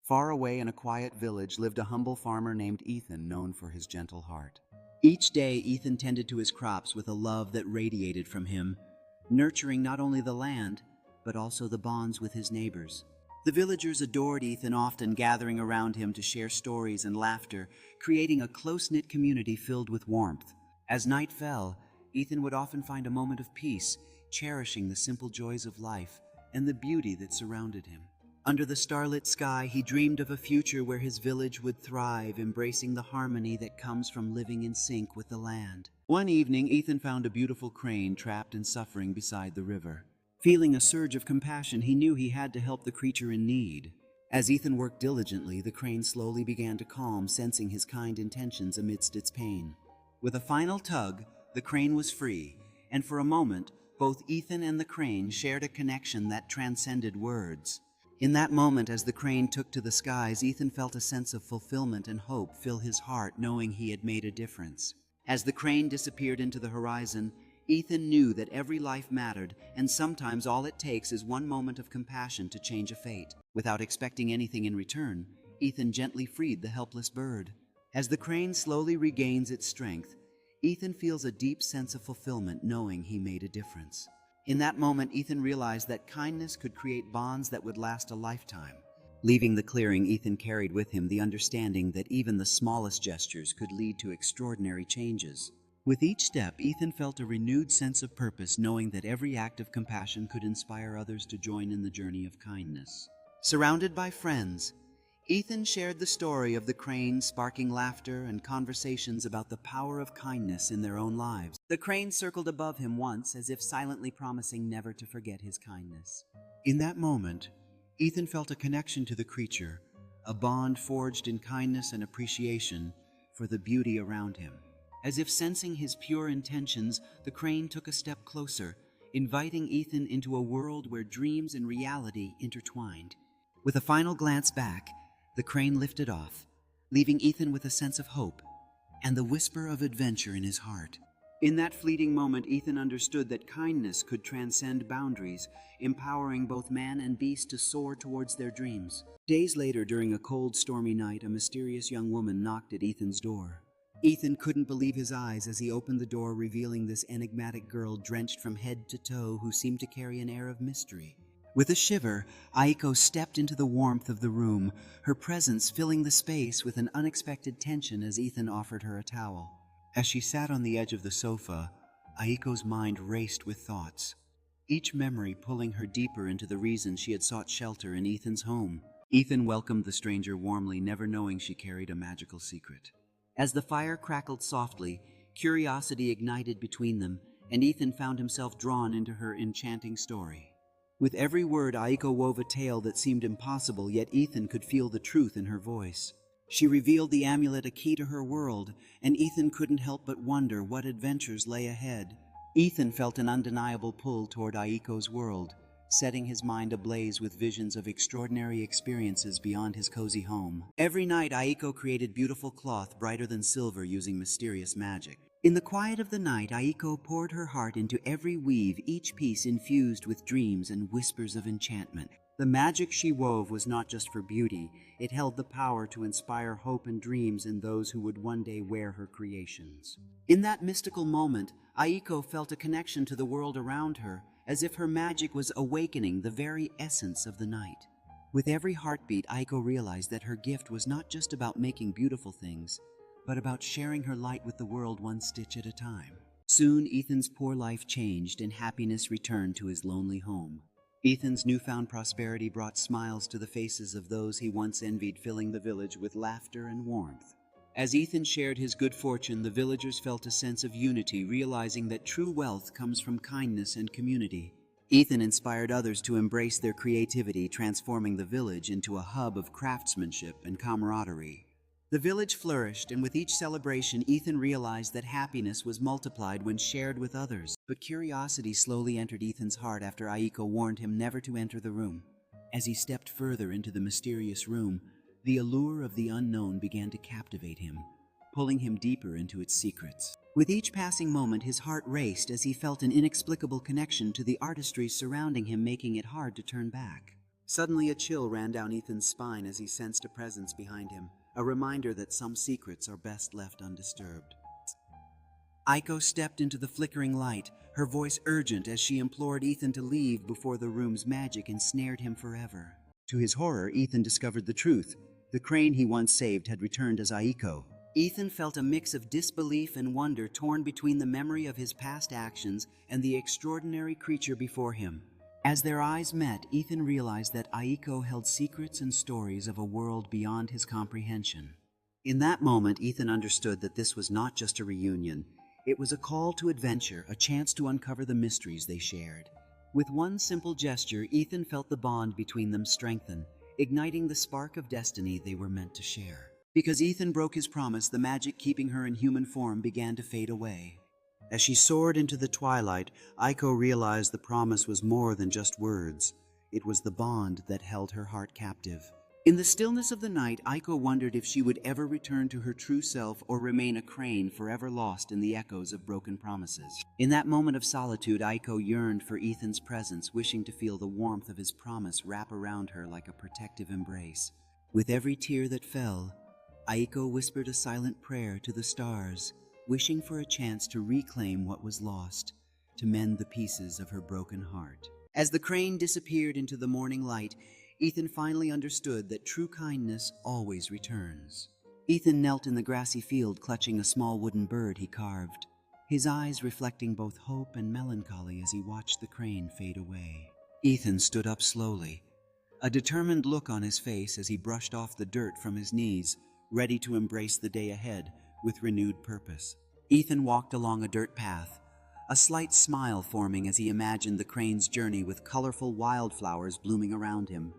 Far away in a quiet village lived a humble farmer named Ethan, known for his gentle heart. Each day, Ethan tended to his crops with a love that radiated from him, nurturing not only the land, but also the bonds with his neighbors. The villagers adored Ethan, often gathering around him to share stories and laughter, creating a close-knit community filled with warmth. As night fell, Ethan would often find a moment of peace, cherishing the simple joys of life and the beauty that surrounded him. Under the starlit sky, he dreamed of a future where his village would thrive, embracing the harmony that comes from living in sync with the land. One evening, Ethan found a beautiful crane trapped in suffering beside the river. Feeling a surge of compassion, he knew he had to help the creature in need. As Ethan worked diligently, the crane slowly began to calm, sensing his kind intentions amidst its pain. With a final tug, the crane was free, and for a moment, both Ethan and the crane shared a connection that transcended words. In that moment, as the crane took to the skies, Ethan felt a sense of fulfillment and hope fill his heart, knowing he had made a difference. As the crane disappeared into the horizon, Ethan knew that every life mattered, and sometimes all it takes is one moment of compassion to change a fate. Without expecting anything in return, Ethan gently freed the helpless bird. As the crane slowly regains its strength, Ethan feels a deep sense of fulfillment, knowing he made a difference. In that moment, Ethan realized that kindness could create bonds that would last a lifetime. Leaving the clearing, Ethan carried with him the understanding that even the smallest gestures could lead to extraordinary changes. With each step, Ethan felt a renewed sense of purpose, knowing that every act of compassion could inspire others to join in the journey of kindness. Surrounded by friends, Ethan shared the story of the crane, sparking laughter and conversations about the power of kindness in their own lives. The crane circled above him once, as if silently promising never to forget his kindness. In that moment, Ethan felt a connection to the creature, a bond forged in kindness and appreciation for the beauty around him. As if sensing his pure intentions, the crane took a step closer, inviting Ethan into a world where dreams and reality intertwined. With a final glance back, the crane lifted off, leaving Ethan with a sense of hope and the whisper of adventure in his heart. In that fleeting moment, Ethan understood that kindness could transcend boundaries, empowering both man and beast to soar towards their dreams. Days later, during a cold, stormy night, a mysterious young woman knocked at Ethan's door. Ethan couldn't believe his eyes as he opened the door, revealing this enigmatic girl drenched from head to toe who seemed to carry an air of mystery. With a shiver, Aiko stepped into the warmth of the room, her presence filling the space with an unexpected tension as Ethan offered her a towel. As she sat on the edge of the sofa, Aiko's mind raced with thoughts, each memory pulling her deeper into the reason she had sought shelter in Ethan's home. Ethan welcomed the stranger warmly, never knowing she carried a magical secret. As the fire crackled softly, curiosity ignited between them, and Ethan found himself drawn into her enchanting story. With every word, Aiko wove a tale that seemed impossible, yet Ethan could feel the truth in her voice. She revealed the amulet, a key to her world, and Ethan couldn't help but wonder what adventures lay ahead. Ethan felt an undeniable pull toward Aiko's world, setting his mind ablaze with visions of extraordinary experiences beyond his cozy home. Every night, Aiko created beautiful cloth brighter than silver using mysterious magic. In the quiet of the night, Aiko poured her heart into every weave, each piece infused with dreams and whispers of enchantment. The magic she wove was not just for beauty, it held the power to inspire hope and dreams in those who would one day wear her creations. In that mystical moment, Aiko felt a connection to the world around her, as if her magic was awakening the very essence of the night. With every heartbeat, Aiko realized that her gift was not just about making beautiful things, but about sharing her light with the world one stitch at a time. Soon, Ethan's poor life changed and happiness returned to his lonely home. Ethan's newfound prosperity brought smiles to the faces of those he once envied, filling the village with laughter and warmth. As Ethan shared his good fortune, the villagers felt a sense of unity, realizing that true wealth comes from kindness and community. Ethan inspired others to embrace their creativity, transforming the village into a hub of craftsmanship and camaraderie. The village flourished, and with each celebration, Ethan realized that happiness was multiplied when shared with others. But curiosity slowly entered Ethan's heart after Aiko warned him never to enter the room. As he stepped further into the mysterious room, the allure of the unknown began to captivate him, pulling him deeper into its secrets. With each passing moment, his heart raced as he felt an inexplicable connection to the artistry surrounding him, making it hard to turn back. Suddenly a chill ran down Ethan's spine as he sensed a presence behind him, a reminder that some secrets are best left undisturbed. Aiko stepped into the flickering light, her voice urgent as she implored Ethan to leave before the room's magic ensnared him forever. To his horror, Ethan discovered the truth. The crane he once saved had returned as Aiko. Ethan felt a mix of disbelief and wonder torn between the memory of his past actions and the extraordinary creature before him. As their eyes met, Ethan realized that Aiko held secrets and stories of a world beyond his comprehension. In that moment, Ethan understood that this was not just a reunion. It was a call to adventure, a chance to uncover the mysteries they shared. With one simple gesture, Ethan felt the bond between them strengthen, igniting the spark of destiny they were meant to share. Because Ethan broke his promise, the magic keeping her in human form began to fade away. As she soared into the twilight, Aiko realized the promise was more than just words. It was the bond that held her heart captive. In the stillness of the night, Aiko wondered if she would ever return to her true self or remain a crane forever lost in the echoes of broken promises. In that moment of solitude, Aiko yearned for Ethan's presence, wishing to feel the warmth of his promise wrap around her like a protective embrace. With every tear that fell, Aiko whispered a silent prayer to the stars, wishing for a chance to reclaim what was lost, to mend the pieces of her broken heart. As the crane disappeared into the morning light, Ethan finally understood that true kindness always returns. Ethan knelt in the grassy field, clutching a small wooden bird he carved, his eyes reflecting both hope and melancholy as he watched the crane fade away. Ethan stood up slowly, a determined look on his face as he brushed off the dirt from his knees, ready to embrace the day ahead with renewed purpose. Ethan walked along a dirt path, a slight smile forming as he imagined the crane's journey with colorful wildflowers blooming around him.